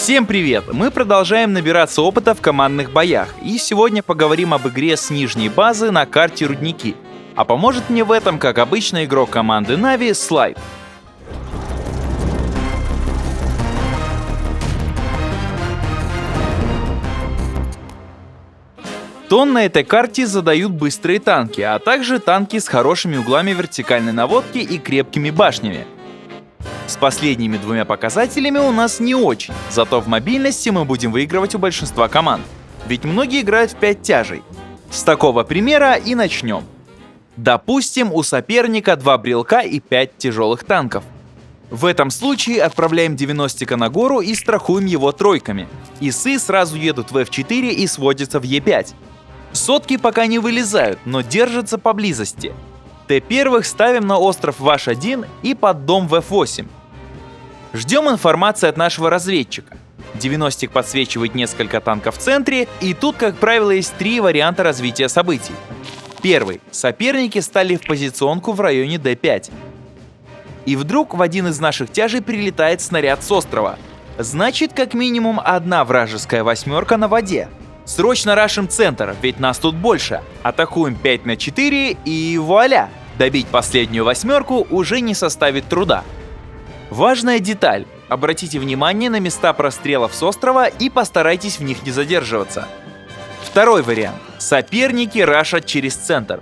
Всем привет! Мы продолжаем набираться опыта в командных боях, и сегодня поговорим об игре с нижней базы на карте Рудники. А поможет мне в этом, как обычно, игрок команды Na'Vi Слайд. Тон на этой карте задают быстрые танки, а также танки с хорошими углами вертикальной наводки и крепкими башнями. С последними двумя показателями у нас не очень, зато в мобильности мы будем выигрывать у большинства команд. Ведь многие играют в 5 тяжей. С такого примера и начнем. Допустим, у соперника 2 брелка и 5 тяжелых танков. В этом случае отправляем 90-ка на гору и страхуем его тройками. Исы сразу едут в F4 и сводятся в E5. Сотки пока не вылезают, но держатся поблизости. Т-1 ставим на остров Ваш-1 и под дом в F8. Ждем информации от нашего разведчика. 90-к подсвечивает несколько танков в центре, и тут, как правило, есть 3 варианта развития событий. Первый. Соперники стали в позиционку в районе D5. И вдруг в один из наших тяжей прилетает снаряд с острова. Значит, как минимум одна вражеская 8-ка на воде. Срочно рашим центр, ведь нас тут больше. Атакуем 5 на 4 и вуаля! Добить последнюю 8-ку уже не составит труда. Важная деталь. Обратите внимание на места прострелов с острова и постарайтесь в них не задерживаться. Второй вариант. Соперники рашат через центр.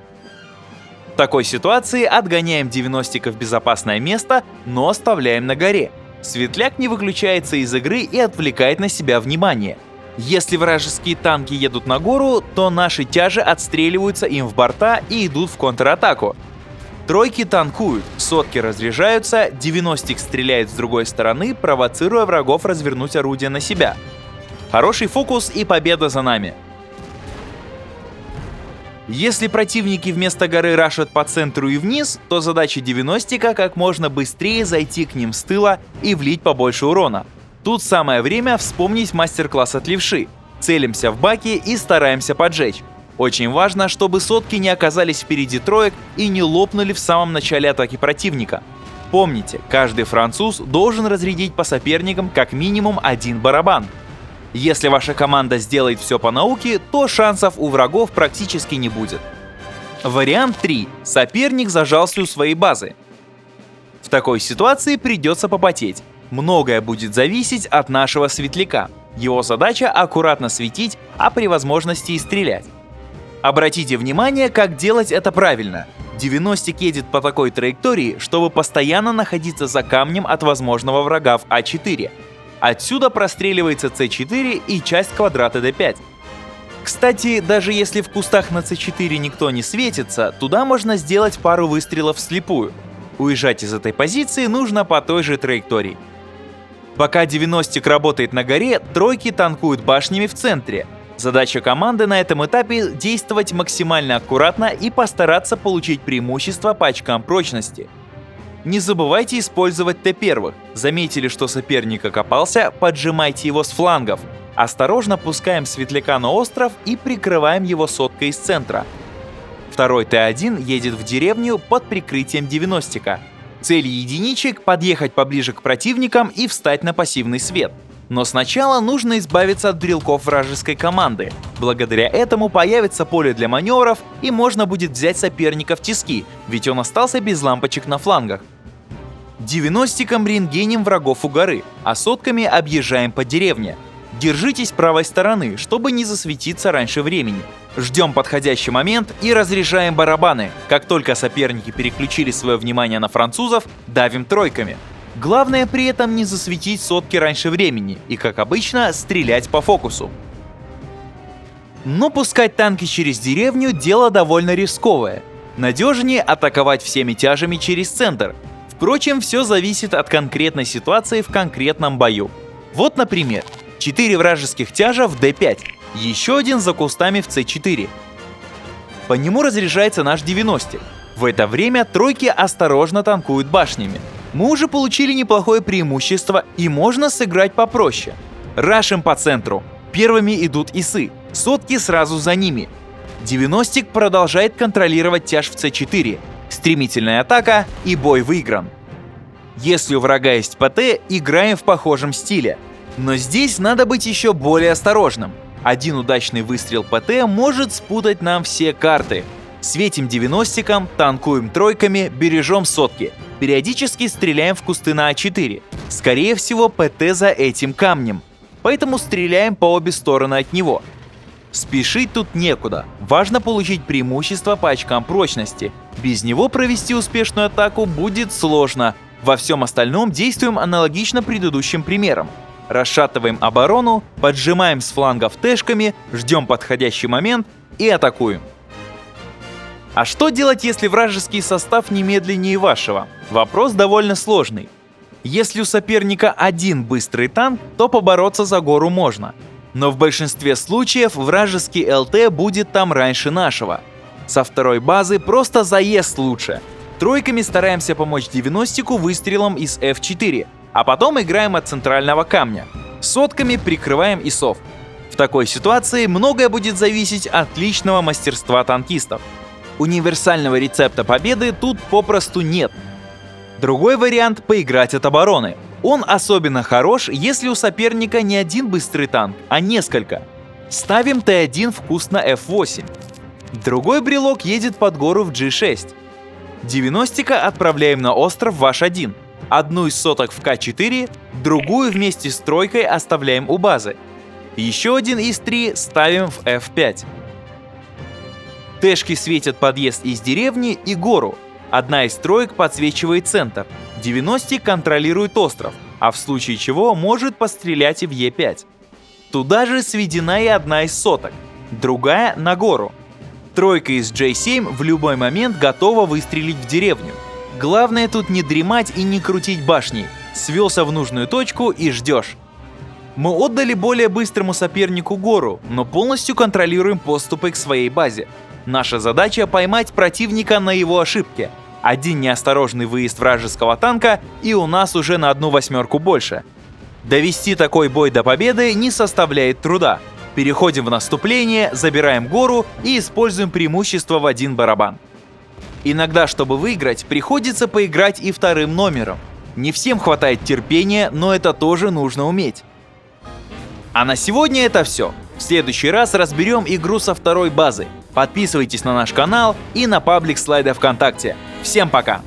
В такой ситуации отгоняем 90-ка в безопасное место, но оставляем на горе. Светляк не выключается из игры и отвлекает на себя внимание. Если вражеские танки едут на гору, то наши тяжи отстреливаются им в борта и идут в контратаку. Тройки танкуют, сотки разряжаются, 90-к стреляет с другой стороны, провоцируя врагов развернуть орудие на себя. Хороший фокус и победа за нами. Если противники вместо горы рашат по центру и вниз, то задача 90-ка как можно быстрее зайти к ним с тыла и влить побольше урона. Тут самое время вспомнить мастер-класс от левши. Целимся в баки и стараемся поджечь. Очень важно, чтобы сотки не оказались впереди троек и не лопнули в самом начале атаки противника. Помните, каждый француз должен разрядить по соперникам как минимум 1 барабан. Если ваша команда сделает все по науке, то шансов у врагов практически не будет. Вариант 3. Соперник зажался у своей базы. В такой ситуации придется попотеть. Многое будет зависеть от нашего светляка. Его задача аккуратно светить, а при возможности и стрелять. Обратите внимание, как делать это правильно. 90-к едет по такой траектории, чтобы постоянно находиться за камнем от возможного врага в А4. Отсюда простреливается С4 и часть квадрата D5. Кстати, даже если в кустах на С4 никто не светится, туда можно сделать пару выстрелов вслепую. Уезжать из этой позиции нужно по той же траектории. Пока 90-к работает на горе, тройки танкуют башнями в центре. Задача команды на этом этапе — действовать максимально аккуратно и постараться получить преимущество по очкам прочности. Не забывайте использовать Т-1. Заметили, что соперник окопался, поджимайте его с флангов. Осторожно пускаем светляка на остров и прикрываем его соткой из центра. Второй Т-1 едет в деревню под прикрытием 90-ка. Цель единичек — подъехать поближе к противникам и встать на пассивный свет. Но сначала нужно избавиться от брелков вражеской команды. Благодаря этому появится поле для маневров и можно будет взять соперника в тиски, ведь он остался без лампочек на флангах. 90-ком рентгеним врагов у горы, а сотками объезжаем по деревне. Держитесь правой стороны, чтобы не засветиться раньше времени. Ждем подходящий момент и разряжаем барабаны. Как только соперники переключили свое внимание на французов, давим тройками. Главное при этом не засветить сотки раньше времени и, как обычно, стрелять по фокусу. Но пускать танки через деревню — дело довольно рисковое. Надежнее атаковать всеми тяжами через центр. Впрочем, все зависит от конкретной ситуации в конкретном бою. Вот, например, 4 вражеских тяжа в D5, еще один за кустами в C4. По нему разряжается наш 90-к. В это время тройки осторожно танкуют башнями. Мы уже получили неплохое преимущество и можно сыграть попроще. Рашим по центру. Первыми идут исы, сотки сразу за ними. 90-к продолжает контролировать тяж в C4. Стремительная атака и бой выигран. Если у врага есть ПТ, играем в похожем стиле. Но здесь надо быть еще более осторожным. Один удачный выстрел ПТ может спутать нам все карты. Светим 90-ком, танкуем тройками, бережем сотки. Периодически стреляем в кусты на А4. Скорее всего, ПТ за этим камнем. Поэтому стреляем по обе стороны от него. Спешить тут некуда. Важно получить преимущество по очкам прочности. Без него провести успешную атаку будет сложно. Во всем остальном действуем аналогично предыдущим примерам. Расшатываем оборону, поджимаем с флангов тэшками, ждем подходящий момент и атакуем. А что делать, если вражеский состав не медленнее вашего? Вопрос довольно сложный. Если у соперника один быстрый танк, то побороться за гору можно. Но в большинстве случаев вражеский ЛТ будет там раньше нашего. Со второй базы просто заезд лучше. Тройками стараемся помочь 90-ку выстрелом из F4, а потом играем от центрального камня. Сотками прикрываем ИСов. В такой ситуации многое будет зависеть от личного мастерства танкистов. Универсального рецепта победы тут попросту нет. Другой вариант — поиграть от обороны. Он особенно хорош, если у соперника не один быстрый танк, а несколько. Ставим Т1 в куст на F8. Другой брелок едет под гору в G6. 90-ка отправляем на остров в H1. Одну из соток в К4, другую вместе с тройкой оставляем у базы. Еще один из 3 ставим в F5. Тэшки светят подъезд из деревни и гору. Одна из троек подсвечивает центр. 90-к контролирует остров, а в случае чего может пострелять и в Е5. Туда же сведена и одна из соток, другая на гору. Тройка из J7 в любой момент готова выстрелить в деревню. Главное тут не дремать и не крутить башней. Свелся в нужную точку и ждешь. Мы отдали более быстрому сопернику гору, но полностью контролируем поступы к своей базе. Наша задача — поймать противника на его ошибке. Один неосторожный выезд вражеского танка, и у нас уже на 1/8 больше. Довести такой бой до победы не составляет труда. Переходим в наступление, забираем гору и используем преимущество в один барабан. Иногда, чтобы выиграть, приходится поиграть и вторым номером. Не всем хватает терпения, но это тоже нужно уметь. А на сегодня это все. В следующий раз разберем игру со второй базы. Подписывайтесь на наш канал и на паблик слайда ВКонтакте. Всем пока!